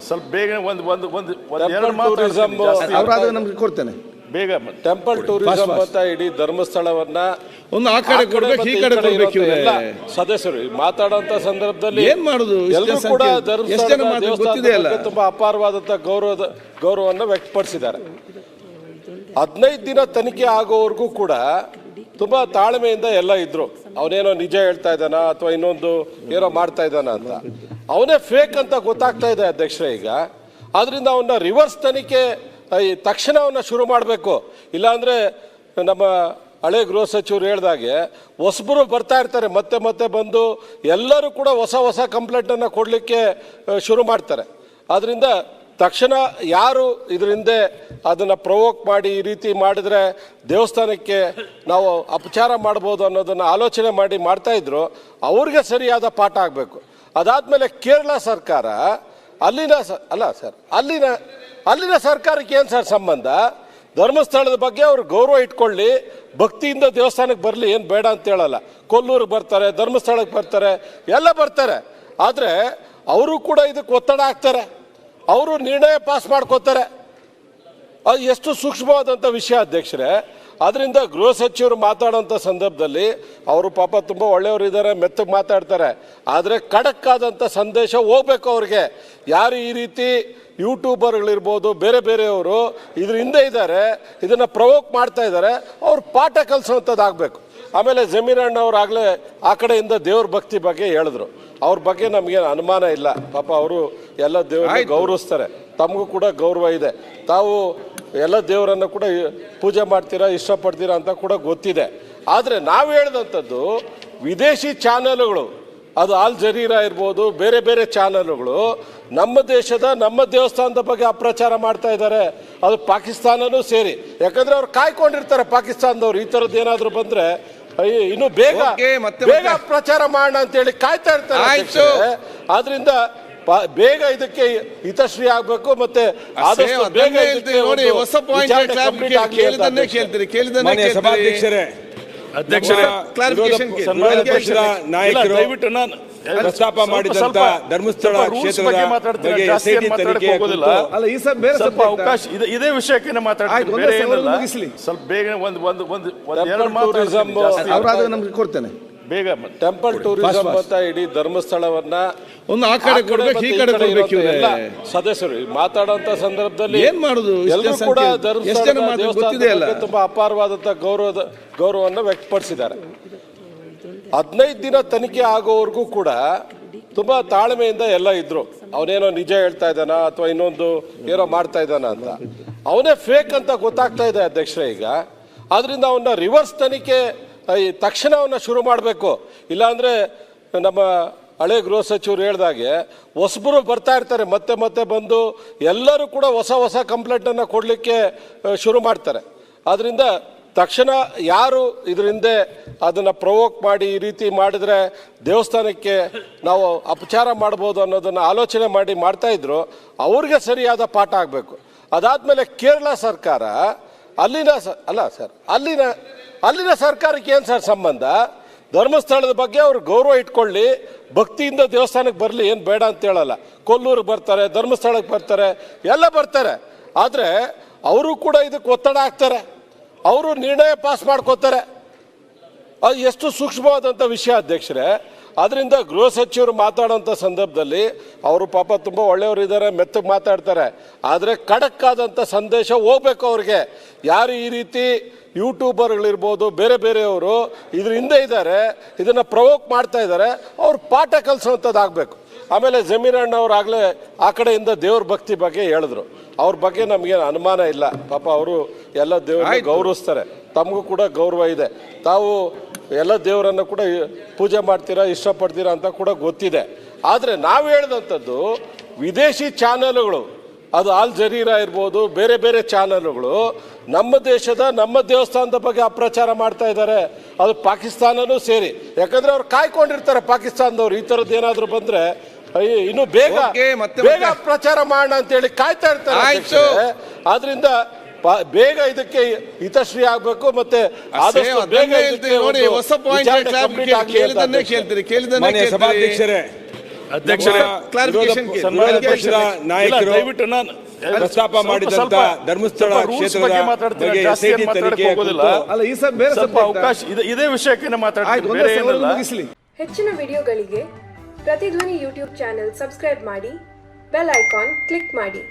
ಸ್ವಲ್ಪ ಬೇಗ ಒಂದು ಟೂರಿಸಂ ಅವರಾದ್ರೆ ನಮ್ಗೆ ಕೊಡ್ತೇನೆ ಬೇಗ ಟೆಂಪಲ್ ಟೂರಿಸಂ ಅಂತ ಇಡೀ ಧರ್ಮಸ್ಥಳವನ್ನ ಒಂದು ಆ ಕಡೆ ಕೊಡ್ಬೇಕು ಈ ಕಡೆ ಕೊಡ್ಬೇಕು ಎಲ್ಲ ಸದಸ್ಯರು ಮಾತಾಡುವಂತ ಸಂದರ್ಭದಲ್ಲಿ ಏನ್ ಮಾಡುದು ಎಲ್ಲರೂ ಕೂಡ ಧರ್ಮಸ್ಥಳ ತುಂಬಾ ಅಪಾರವಾದಂತ ಗೌರವವನ್ನು ವ್ಯಕ್ತಪಡಿಸಿದ್ದಾರೆ. 15 ದಿನ ತನಿಖೆ ಆಗೋವರೆಗೂ ಕೂಡ ತುಂಬಾ ತಾಳ್ಮೆಯಿಂದ ಎಲ್ಲ ಇದ್ರು. ಅವನೇನೋ ನಿಜ ಹೇಳ್ತಾ ಇದ್ದಾನ ಅಥವಾ ಇನ್ನೊಂದು ಏನೋ ಮಾಡ್ತಾ ಇದ್ದಾನ ಅಂತ, ಅವನೇ ಫೇಕ್ ಅಂತ ಗೊತ್ತಾಗ್ತಾ ಇದೆ ಅಧ್ಯಕ್ಷರೇ ಈಗ. ಆದ್ರಿಂದ ಅವನ್ನ ರಿವರ್ಸ್ ತನಿಖೆ ತಕ್ಷಣ ಅವನ್ನ ಶುರು ಮಾಡಬೇಕು. ಇಲ್ಲಾಂದ್ರೆ ನಮ್ಮ ಹಳೆ ಗೃಹ ಸಚಿವರು ಹೇಳ್ದಾಗೆ ಹೊಸಬರು ಬರ್ತಾ ಇರ್ತಾರೆ, ಮತ್ತೆ ಮತ್ತೆ ಬಂದು ಎಲ್ಲರೂ ಕೂಡ ಹೊಸ ಕಂಪ್ಲೇಂಟ್ ಅನ್ನ ಕೊಡ್ಲಿಕ್ಕೆ ಶುರು ಮಾಡ್ತಾರೆ. ಆದ್ರಿಂದ ತಕ್ಷಣ ಯಾರು ಇದರಿಂದ ಅದನ್ನ ಪ್ರವೋಕ್ ಮಾಡಿ ಈ ರೀತಿ ಮಾಡಿದ್ರೆ ದೇವಸ್ಥಾನಕ್ಕೆ ನಾವು ಅಪಚಾರ ಮಾಡ್ಬೋದು ಅನ್ನೋದನ್ನ ಆಲೋಚನೆ ಮಾಡಿ ಮಾಡ್ತಾ ಇದ್ರು, ಅವ್ರಿಗೆ ಸರಿಯಾದ ಪಾಠ ಆಗಬೇಕು. ಅದಾದ್ಮೇಲೆ ಕೇರಳ ಸರ್ಕಾರ ಅಲ್ಲಿನ ಸರ್ಕಾರಕ್ಕೆ ಏನು ಸರ್ ಸಂಬಂಧ? ಧರ್ಮಸ್ಥಳದ ಬಗ್ಗೆ ಅವ್ರು ಗೌರವ ಇಟ್ಕೊಳ್ಳಿ, ಭಕ್ತಿಯಿಂದ ದೇವಸ್ಥಾನಕ್ಕೆ ಬರಲಿ, ಏನು ಬೇಡ ಅಂತ ಹೇಳಲ್ಲ. ಕೊಲ್ಲೂರಿಗೆ ಬರ್ತಾರೆ, ಧರ್ಮಸ್ಥಳಕ್ಕೆ ಬರ್ತಾರೆ, ಎಲ್ಲ ಬರ್ತಾರೆ. ಆದರೆ ಅವರು ಕೂಡ ಇದಕ್ಕೆ ಒತ್ತಡ ಹಾಕ್ತಾರೆ, ಅವರು ನಿರ್ಣಯ ಪಾಸ್ ಮಾಡ್ಕೋತಾರೆ. ಅದು ಎಷ್ಟು ಸೂಕ್ಷ್ಮವಾದಂಥ ವಿಷಯ ಅಧ್ಯಕ್ಷರೇ. ಅದರಿಂದ ಗೃಹ ಸಚಿವರು ಮಾತಾಡೋಂಥ ಸಂದರ್ಭದಲ್ಲಿ ಅವರು ಪಾಪ ತುಂಬ ಒಳ್ಳೆಯವರು ಇದ್ದಾರೆ, ಮೆತ್ತಗೆ ಮಾತಾಡ್ತಾರೆ. ಆದರೆ ಖಡಕ್ ಆದಂಥ ಸಂದೇಶ ಹೋಗ್ಬೇಕು ಅವ್ರಿಗೆ. ಯಾರು ಈ ರೀತಿ ಯೂಟ್ಯೂಬರ್ಗಳಿರ್ಬೋದು, ಬೇರೆಯವರು ಇದ್ರ ಹಿಂದೆ ಇದ್ದಾರೆ, ಇದನ್ನು ಪ್ರವೋಕ್ ಮಾಡ್ತಾ ಇದ್ದಾರೆ, ಅವ್ರು ಪಾಠ ಕಲಿಸೋಂಥದ್ದಾಗಬೇಕು. ಆಮೇಲೆ ಜಮೀರಣ್ಣ ಅವ್ರು ಆಗಲೇ ಆ ಕಡೆಯಿಂದ ದೇವ್ರ ಭಕ್ತಿ ಬಗ್ಗೆ ಹೇಳಿದ್ರು. ಅವ್ರ ಬಗ್ಗೆ ನಮಗೇನು ಅನುಮಾನ ಇಲ್ಲ, ಪಾಪ ಅವರು ಎಲ್ಲ ದೇವರನ್ನ ಗೌರವಿಸ್ತಾರೆ, ತಮಗೂ ಕೂಡ ಗೌರವ ಇದೆ. ತಾವು ಎಲ್ಲ ದೇವರನ್ನು ಕೂಡ ಪೂಜೆ ಮಾಡ್ತೀರಾ, ಇಷ್ಟಪಡ್ತೀರಾ ಅಂತ ಕೂಡ ಗೊತ್ತಿದೆ. ಆದರೆ ನಾವು ಹೇಳಿದಂಥದ್ದು ವಿದೇಶಿ ಚಾನೆಲ್ಗಳು, ಅದು ಆಲ್ ಜರೀರಾ ಇರ್ಬೋದು, ಬೇರೆ ಚಾನೆಲ್ಗಳು ನಮ್ಮ ದೇಶದ ನಮ್ಮ ದೇವಸ್ಥಾನದ ಬಗ್ಗೆ ಅಪ್ರಚಾರ ಮಾಡ್ತಾ ಇದ್ದಾರೆ. ಅದು ಪಾಕಿಸ್ತಾನನೂ ಸೇರಿ. ಯಾಕಂದ್ರೆ ಅವ್ರು ಕಾಯ್ಕೊಂಡಿರ್ತಾರೆ ಪಾಕಿಸ್ತಾನದವ್ರು, ಈ ಥರದ್ದು ಏನಾದರೂ ಬಂದರೆ ಇನ್ನು ಬೇಗ ಪ್ರಚಾರ ಮಾಡೋಣ ಅಂತೇಳಿ ಕಾಯ್ತಾ ಇರ್ತಾರೆ. ಆದ್ರಿಂದ ಬೇಗ ಇದಕ್ಕೆ ಹಿತಶ್ರೀ ಆಗಬೇಕು, ಮತ್ತೆ ಆದಷ್ಟು ಬೇಗ ನೋಡಿ ಹೊಸ ಪಾಯಿಂಟ್ ನಾಯಕರು ಪ್ರಸ್ತಾಪ ಮಾಡಿದಂತ ಧರ್ಮಸ್ಥಳ ಕ್ಷೇತ್ರದ ಬಗ್ಗೆ ತನಿಖೆ ಅಲ್ಲ, ಈ ಸಲ ಬೇರೆ ಸ್ವಲ್ಪ ಅವಕಾಶ ಇದೇ ವಿಷಯಕ್ಕೆ ಮಾತಾಡ್ತೀನಿ. ಸ್ವಲ್ಪ ಬೇಗ ಅವರಾದ್ರೆ ನಮ್ಗೆ ಕೊಡ್ತೇನೆ ಬೇಗ. ಟೆಂಪಲ್ ಟೂರಿಸಂ ಅಂತ ಇಡೀ ಧರ್ಮಸ್ಥಳವನ್ನ ಒಂದು ಆ ಕಡೆ ಕೊಡ್ಬೇಕು ಈ ಕಡೆ ಕೊಡ್ಬೇಕು ಎಲ್ಲ ಸದಸ್ಯರು ಮಾತಾಡುವಂತ ಸಂದರ್ಭದಲ್ಲಿ ಏನ್ ಮಾಡುದು ಎಲ್ಲರೂ ಕೂಡ ಧರ್ಮಸ್ಥಳ ತುಂಬಾ ಅಪಾರವಾದಂತ ಗೌರವವನ್ನು ವ್ಯಕ್ತಪಡಿಸಿದ್ದಾರೆ. 15 ದಿನ ತನಿಖೆ ಆಗೋವರೆಗೂ ಕೂಡ ತುಂಬಾ ತಾಳ್ಮೆಯಿಂದ ಎಲ್ಲ ಇದ್ರು. ಅವನೇನೋ ನಿಜ ಹೇಳ್ತಾ ಇದ್ದಾನ ಅಥವಾ ಇನ್ನೊಂದು ಏನೋ ಮಾಡ್ತಾ ಇದ್ದಾನ ಅಂತ, ಅವನೇ ಫೇಕ್ ಅಂತ ಗೊತ್ತಾಗ್ತಾ ಇದೆ ಅಧ್ಯಕ್ಷರೇ ಈಗ. ಆದ್ರಿಂದ ಅವನ್ನ ರಿವರ್ಸ್ ತನಿಖೆ ತಕ್ಷಣ ಅವನ್ನ ಶುರು ಮಾಡಬೇಕು. ಇಲ್ಲಾಂದ್ರೆ ನಮ್ಮ ಹಳೆ ಗೃಹ ಸಚಿವರು ಹೇಳ್ದಾಗೆ ಹೊಸಬರು ಬರ್ತಾ ಇರ್ತಾರೆ, ಮತ್ತೆ ಮತ್ತೆ ಬಂದು ಎಲ್ಲರೂ ಕೂಡ ಹೊಸ ಕಂಪ್ಲೇಂಟ್ ಅನ್ನ ಕೊಡ್ಲಿಕ್ಕೆ ಶುರು ಮಾಡ್ತಾರೆ. ಆದ್ರಿಂದ ತಕ್ಷಣ ಯಾರು ಇದರಿಂದ ಅದನ್ನ ಪ್ರವೋಕ್ ಮಾಡಿ ಈ ರೀತಿ ಮಾಡಿದ್ರೆ ದೇವಸ್ಥಾನಕ್ಕೆ ನಾವು ಅಪಚಾರ ಮಾಡ್ಬೋದು ಅನ್ನೋದನ್ನ ಆಲೋಚನೆ ಮಾಡಿ ಮಾಡ್ತಾ ಇದ್ರು, ಅವ್ರಿಗೆ ಸರಿಯಾದ ಪಾಠ ಆಗಬೇಕು. ಅದಾದ್ಮೇಲೆ ಕೇರಳ ಸರ್ಕಾರ ಅಲ್ಲಿನ ಸರ್ಕಾರಕ್ಕೆ ಏನು ಸರ್ ಸಂಬಂಧ? ಧರ್ಮಸ್ಥಳದ ಬಗ್ಗೆ ಅವ್ರು ಗೌರವ ಇಟ್ಕೊಳ್ಳಿ, ಭಕ್ತಿಯಿಂದ ದೇವಸ್ಥಾನಕ್ಕೆ ಬರಲಿ, ಏನು ಬೇಡ ಅಂತ ಹೇಳಲ್ಲ. ಕೊಲ್ಲೂರಿಗೆ ಬರ್ತಾರೆ, ಧರ್ಮಸ್ಥಳಕ್ಕೆ ಬರ್ತಾರೆ, ಎಲ್ಲ ಬರ್ತಾರೆ. ಆದರೆ ಅವರು ಕೂಡ ಇದಕ್ಕೆ ಒತ್ತಡ ಹಾಕ್ತಾರೆ, ಅವರು ನಿರ್ಣಯ ಪಾಸ್ ಮಾಡ್ಕೋತಾರೆ. ಅದು ಎಷ್ಟು ಸೂಕ್ಷ್ಮವಾದಂಥ ವಿಷಯ ಅಧ್ಯಕ್ಷರೇ. ಅದರಿಂದ ಗೃಹ ಸಚಿವರು ಮಾತಾಡೋಂಥ ಸಂದರ್ಭದಲ್ಲಿ ಅವರು ಪಾಪ ತುಂಬ ಒಳ್ಳೆಯವರು ಇದ್ದಾರೆ, ಮೆತ್ತಗೆ ಮಾತಾಡ್ತಾರೆ. ಆದರೆ ಖಡಕ್ ಆದಂಥ ಸಂದೇಶ ಹೋಗ್ಬೇಕು ಅವ್ರಿಗೆ. ಯಾರು ಈ ರೀತಿ ಯೂಟ್ಯೂಬರ್ಗಳಿರ್ಬೋದು, ಬೇರೆಯವರು ಇದ್ರ ಹಿಂದೆ ಇದ್ದಾರೆ, ಇದನ್ನು ಪ್ರವೋಕ್ ಮಾಡ್ತಾ ಇದ್ದಾರೆ, ಅವ್ರು ಪಾಠ ಕಲಿಸೋಂಥದ್ದಾಗಬೇಕು. ಆಮೇಲೆ ಜಮೀರಣ್ಣ ಅವ್ರು ಆಗಲೇ ಆ ಕಡೆಯಿಂದ ದೇವ್ರ ಭಕ್ತಿ ಬಗ್ಗೆ ಹೇಳಿದ್ರು. ಅವ್ರ ಬಗ್ಗೆ ನಮಗೇನು ಅನುಮಾನ ಇಲ್ಲ, ಪಾಪ ಅವರು ಎಲ್ಲ ದೇವರನ್ನ ಗೌರವಿಸ್ತಾರೆ, ತಮಗೂ ಕೂಡ ಗೌರವ ಇದೆ. ತಾವು ಎಲ್ಲ ದೇವರನ್ನು ಕೂಡ ಪೂಜೆ ಮಾಡ್ತೀರಾ, ಇಷ್ಟಪಡ್ತೀರಾ ಅಂತ ಕೂಡ ಗೊತ್ತಿದೆ. ಆದರೆ ನಾವು ಹೇಳಿದಂಥದ್ದು ವಿದೇಶಿ ಚಾನೆಲ್ಗಳು, ಅದು ಆಲ್ ಜರೀರಾ ಇರ್ಬೋದು, ಬೇರೆ ಚಾನೆಲ್ಗಳು ನಮ್ಮ ದೇಶದ ನಮ್ಮ ದೇವಸ್ಥಾನದ ಬಗ್ಗೆ ಅಪ್ರಚಾರ ಮಾಡ್ತಾ ಇದ್ದಾರೆ, ಅದು ಪಾಕಿಸ್ತಾನನೂ ಸೇರಿ. ಯಾಕಂದ್ರೆ ಅವ್ರು ಕಾಯ್ಕೊಂಡಿರ್ತಾರೆ ಪಾಕಿಸ್ತಾನದವ್ರು, ಈ ಥರದ್ದು ಏನಾದರೂ ಬಂದರೆ ಇನ್ನು ಬೇಗ ಪ್ರಚಾರ ಮಾಡೋಣ ಅಂತೇಳಿ ಕಾಯ್ತಾ ಇರ್ತಾರೆ. ಆದ್ರಿಂದ ಬೇಗ ಇದಕ್ಕೆ ಹಿತಶ್ರೀ ಆಗಬೇಕು, ಮತ್ತೆ ಆದಷ್ಟು ಬೇಗ ನೋಡಿ ಹೊಸ ಪಾಯಿಂಟ್ ಸಭಾಧ್ಯಕ್ಷರೇ ಅಧ್ಯಕ್ಷರೇ, clarification ಕೇಳಿ. ಸನ್ಮಾನ್ಯ ವಿರೋಧ ಪಕ್ಷದ ಅಧ್ಯಕ್ಷರೇ, ನಾಯಕರು ಇಲ್ಲ, ದಯವಿಟ್ಟು ನಾನು ಪ್ರಸ್ತಾಪ ಮಾಡಿದಂತ ಧರ್ಮಸ್ಥಳ ಕ್ಷೇತ್ರದ ಬಗ್ಗೆ SIT ತನಿಖೆ ಅಲ್ಲ ಈ ಸರ್ ಬೇರೆ ಸ್ವಲ್ಪ ಅವಕಾಶ ಇದೇ ವಿಷಯಕ್ಕೆ ಮಾತಾಡ್ತೀನಿ, ಬೇರೆ ಏನಲ್ಲ. ಮುಗಿಸ್ಲಿ. ಹೆಚ್ಚಿನ ವಿಡಿಯೋಗಳಿಗೆ ಪ್ರತಿಧ್ವನಿ ಯೂಟ್ಯೂಬ್ ಚಾನೆಲ್ ಸಬ್ಸ್ಕ್ರೈಬ್ ಮಾಡಿ, ಬೆಲ್ ಐಕಾನ್ ಕ್ಲಿಕ್ ಮಾಡಿ.